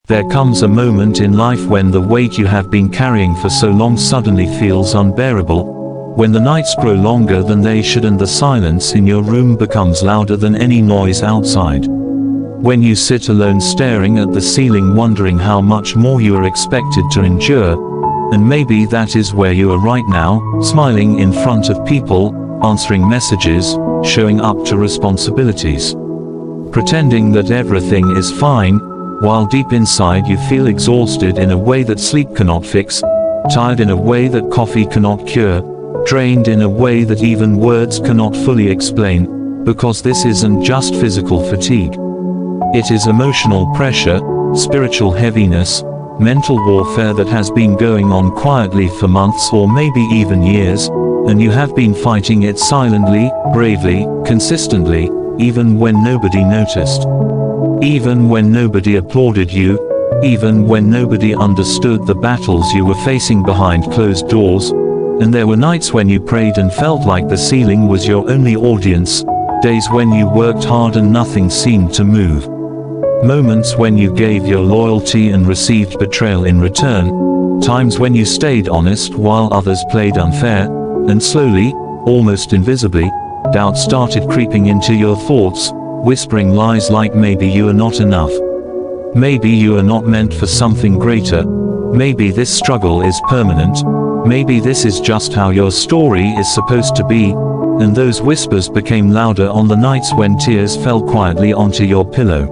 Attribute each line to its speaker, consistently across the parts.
Speaker 1: There comes a moment in life when the weight you have been carrying for so long suddenly feels unbearable, when the nights grow longer than they should and the silence in your room becomes louder than any noise outside. When you sit alone staring at the ceiling wondering how much more you are expected to endure, and maybe that is where you are right now, smiling in front of people, answering messages, showing up to responsibilities, pretending that everything is fine, while deep inside you feel exhausted in a way that sleep cannot fix, tired in a way that coffee cannot cure, drained in a way that even words cannot fully explain, because this isn't just physical fatigue. It is emotional pressure, spiritual heaviness, mental warfare that has been going on quietly for months or maybe even years, and you have been fighting it silently, bravely, consistently, even when nobody noticed. Even when nobody applauded you, even when nobody understood the battles you were facing behind closed doors, and there were nights when you prayed and felt like the ceiling was your only audience, days when you worked hard and nothing seemed to move. Moments when you gave your loyalty and received betrayal in return, times when you stayed honest while others played unfair, and slowly, almost invisibly, doubt started creeping into your thoughts, whispering lies like maybe you are not enough. Maybe you are not meant for something greater. Maybe this struggle is permanent. Maybe this is just how your story is supposed to be. And those whispers became louder on the nights when tears fell quietly onto your pillow.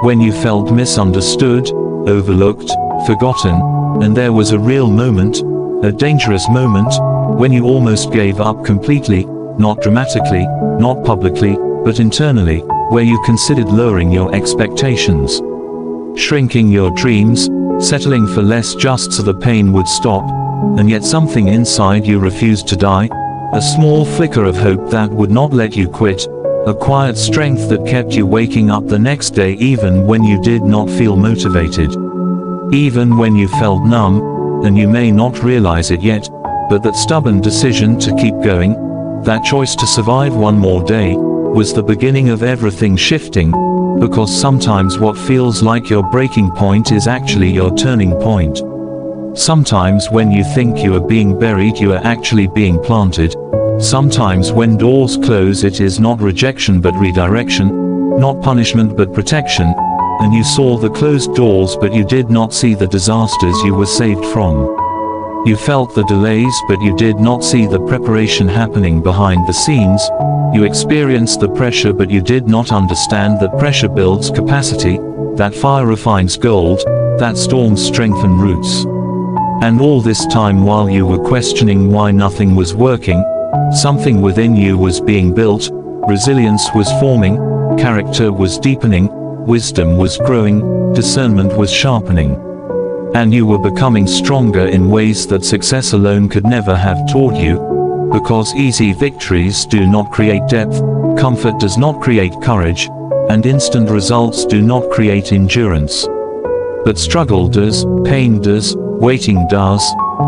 Speaker 1: When you felt misunderstood, overlooked, forgotten, and there was a real moment, a dangerous moment, when you almost gave up completely, not dramatically, not publicly, but internally, where you considered lowering your expectations, shrinking your dreams, settling for less just so the pain would stop, and yet something inside you refused to die, a small flicker of hope that would not let you quit, a quiet strength that kept you waking up the next day even when you did not feel motivated, even when you felt numb, and you may not realize it yet, but that stubborn decision to keep going, that choice to survive one more day, was the beginning of everything shifting, because sometimes what feels like your breaking point is actually your turning point. Sometimes when you think you are being buried you are actually being planted. Sometimes when doors close it is not rejection but redirection, not punishment but protection, and you saw the closed doors but you did not see the disasters you were saved from. You felt the delays but you did not see the preparation happening behind the scenes. You experienced the pressure but you did not understand that pressure builds capacity, that fire refines gold, that storms strengthen roots. And all this time while you were questioning why nothing was working, something within you was being built, resilience was forming, character was deepening, wisdom was growing, discernment was sharpening. And you were becoming stronger in ways that success alone could never have taught you, because easy victories do not create depth, comfort does not create courage, and instant results do not create endurance. But struggle does, pain does, waiting does,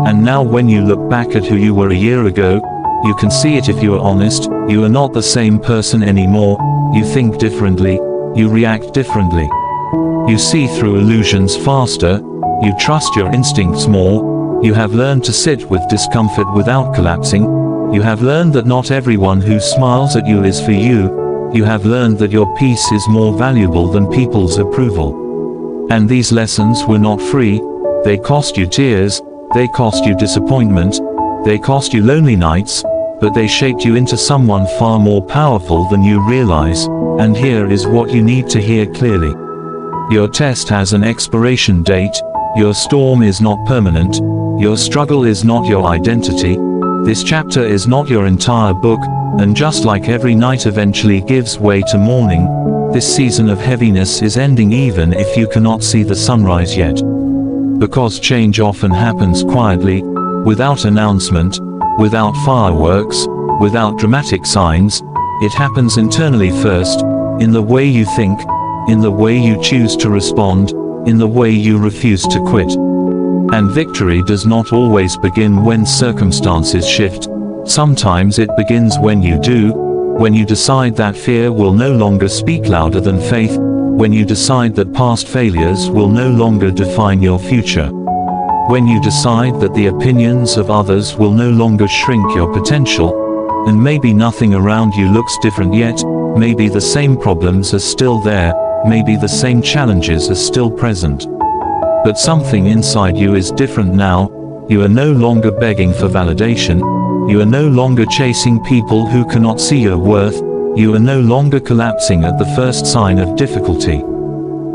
Speaker 1: and now when you look back at who you were a year ago, you can see it if you are honest. You are not the same person anymore, you think differently, you react differently. You see through illusions faster, you trust your instincts more, you have learned to sit with discomfort without collapsing, you have learned that not everyone who smiles at you is for you, you have learned that your peace is more valuable than people's approval. And these lessons were not free, they cost you tears, they cost you disappointment, they cost you lonely nights, but they shaped you into someone far more powerful than you realize, and here is what you need to hear clearly. Your test has an expiration date. Your storm is not permanent, your struggle is not your identity, this chapter is not your entire book, and just like every night eventually gives way to morning, this season of heaviness is ending even if you cannot see the sunrise yet. Because change often happens quietly, without announcement, without fireworks, without dramatic signs, it happens internally first, in the way you think, in the way you choose to respond, in the way you refuse to quit. And victory does not always begin when circumstances shift. Sometimes it begins when you do, when you decide that fear will no longer speak louder than faith, when you decide that past failures will no longer define your future. When you decide that the opinions of others will no longer shrink your potential, and maybe nothing around you looks different yet, maybe the same problems are still there, maybe the same challenges are still present. But something inside you is different now. You are no longer begging for validation. You are no longer chasing people who cannot see your worth. You are no longer collapsing at the first sign of difficulty.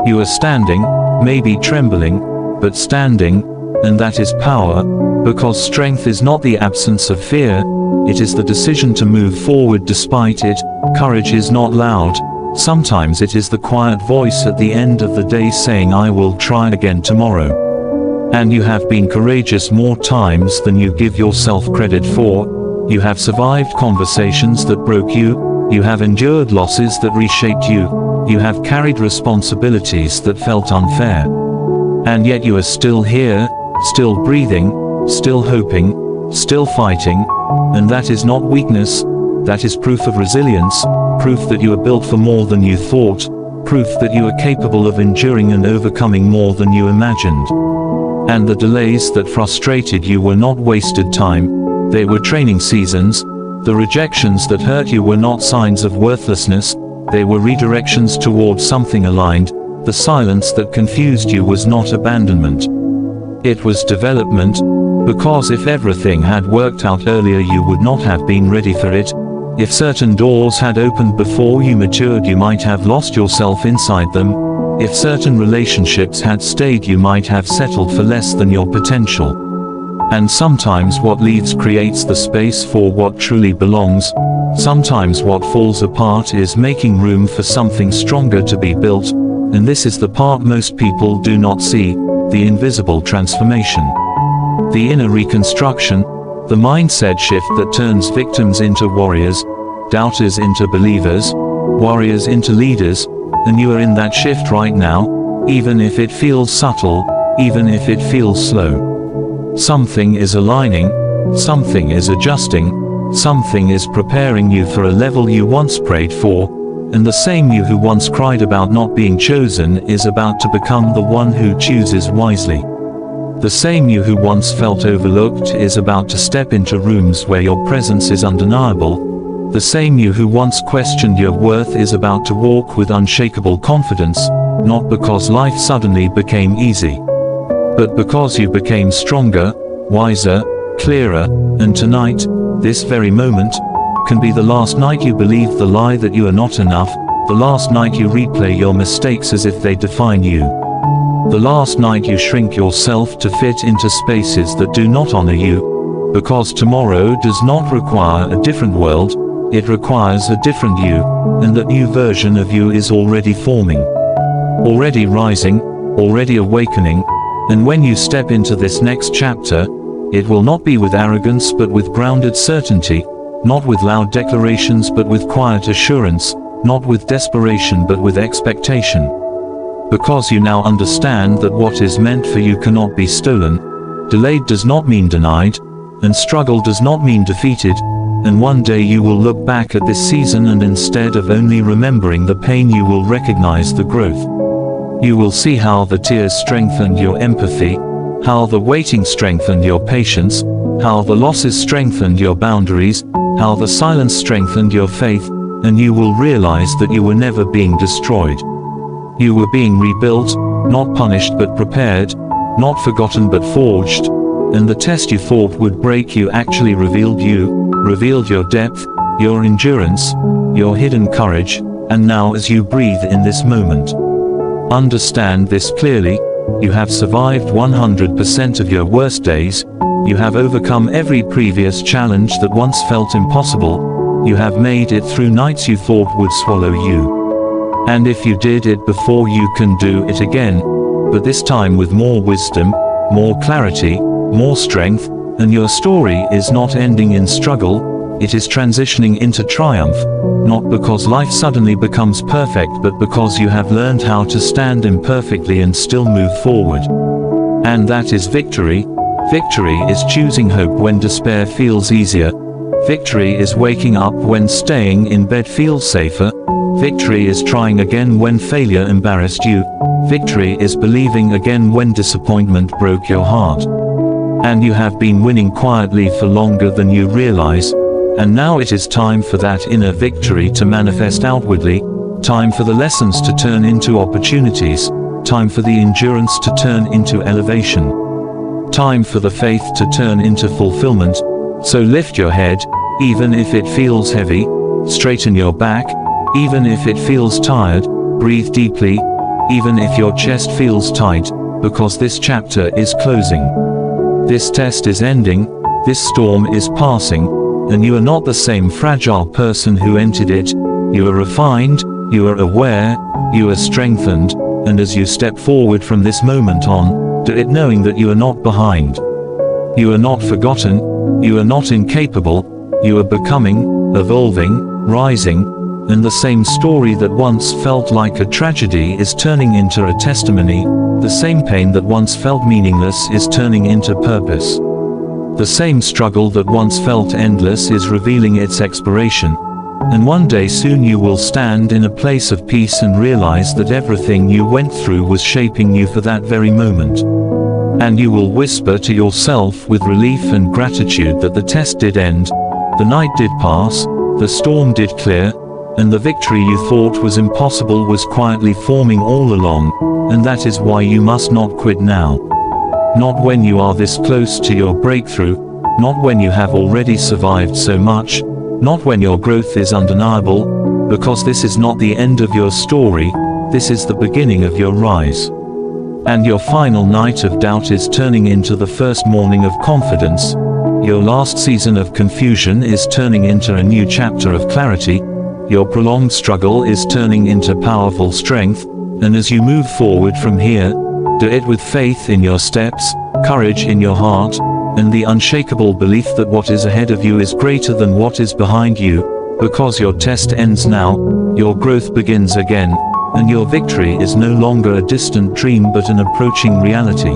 Speaker 1: You are standing, maybe trembling, but standing, and that is power, because strength is not the absence of fear, it is the decision to move forward despite it. Courage is not loud, sometimes it is the quiet voice at the end of the day saying I will try again tomorrow. And you have been courageous more times than you give yourself credit for. You have survived conversations that broke you. You have endured losses that reshaped you. You have carried responsibilities that felt unfair. And yet you are still here, still breathing, still hoping, still fighting. And that is not weakness, that is proof of resilience, proof that you are built for more than you thought, proof that you are capable of enduring and overcoming more than you imagined. And the delays that frustrated you were not wasted time, they were training seasons. The rejections that hurt you were not signs of worthlessness, they were redirections towards something aligned. The silence that confused you was not abandonment. It was development, because if everything had worked out earlier you would not have been ready for it. If certain doors had opened before you matured you might have lost yourself inside them. If certain relationships had stayed you might have settled for less than your potential. And sometimes what leaves creates the space for what truly belongs. Sometimes what falls apart is making room for something stronger to be built. And this is the part most people do not see, the invisible transformation. The inner reconstruction, the mindset shift that turns victims into warriors, doubters into believers, warriors into leaders, and you are in that shift right now, even if it feels subtle, even if it feels slow. Something is aligning, something is adjusting, something is preparing you for a level you once prayed for, and the same you who once cried about not being chosen is about to become the one who chooses wisely. The same you who once felt overlooked is about to step into rooms where your presence is undeniable. The same you who once questioned your worth is about to walk with unshakable confidence, not because life suddenly became easy, but because you became stronger, wiser, clearer, and tonight, this very moment, can be the last night you believe the lie that you are not enough, the last night you replay your mistakes as if they define you. The last night you shrink yourself to fit into spaces that do not honor you, because tomorrow does not require a different world, it requires a different you, and that new version of you is already forming, already rising, already awakening, and when you step into this next chapter, it will not be with arrogance but with grounded certainty, not with loud declarations but with quiet assurance, not with desperation but with expectation. Because you now understand that what is meant for you cannot be stolen, delayed does not mean denied, and struggle does not mean defeated, and one day you will look back at this season and instead of only remembering the pain you will recognize the growth. You will see how the tears strengthened your empathy, how the waiting strengthened your patience, how the losses strengthened your boundaries, how the silence strengthened your faith, and you will realize that you were never being destroyed. You were being rebuilt, not punished but prepared, not forgotten but forged, and the test you thought would break you actually revealed you, revealed your depth, your endurance, your hidden courage, and now as you breathe in this moment, understand this clearly, you have survived 100% of your worst days, you have overcome every previous challenge that once felt impossible, you have made it through nights you thought would swallow you. And if you did it before you can do it again, but this time with more wisdom, more clarity, more strength, and your story is not ending in struggle, it is transitioning into triumph, not because life suddenly becomes perfect but because you have learned how to stand imperfectly and still move forward. And that is victory. Victory is choosing hope when despair feels easier. Victory is waking up when staying in bed feels safer. Victory is trying again when failure embarrassed you. Victory is believing again when disappointment broke your heart. And you have been winning quietly for longer than you realize. And now it is time for that inner victory to manifest outwardly. Time for the lessons to turn into opportunities. Time for the endurance to turn into elevation. Time for the faith to turn into fulfillment. So lift your head, even if it feels heavy. Straighten your back, even if it feels tired. Breathe deeply, even if your chest feels tight, because this chapter is closing. This test is ending, this storm is passing, and you are not the same fragile person who entered it. You are refined, you are aware, you are strengthened, and as you step forward from this moment on, do it knowing that you are not behind. You are not forgotten, you are not incapable, you are becoming, evolving, rising, and the same story that once felt like a tragedy is turning into a testimony. The same pain that once felt meaningless is turning into purpose. The same struggle that once felt endless is revealing its expiration. And one day soon you will stand in a place of peace and realize that everything you went through was shaping you for that very moment. And you will whisper to yourself with relief and gratitude that the test did end, the night did pass, the storm did clear, and the victory you thought was impossible was quietly forming all along, and that is why you must not quit now. Not when you are this close to your breakthrough, not when you have already survived so much, not when your growth is undeniable, because this is not the end of your story, this is the beginning of your rise. And your final night of doubt is turning into the first morning of confidence. Your last season of confusion is turning into a new chapter of clarity. Your prolonged struggle is turning into powerful strength, and as you move forward from here, do it with faith in your steps, courage in your heart, and the unshakable belief that what is ahead of you is greater than what is behind you, because your test ends now, your growth begins again, and your victory is no longer a distant dream but an approaching reality.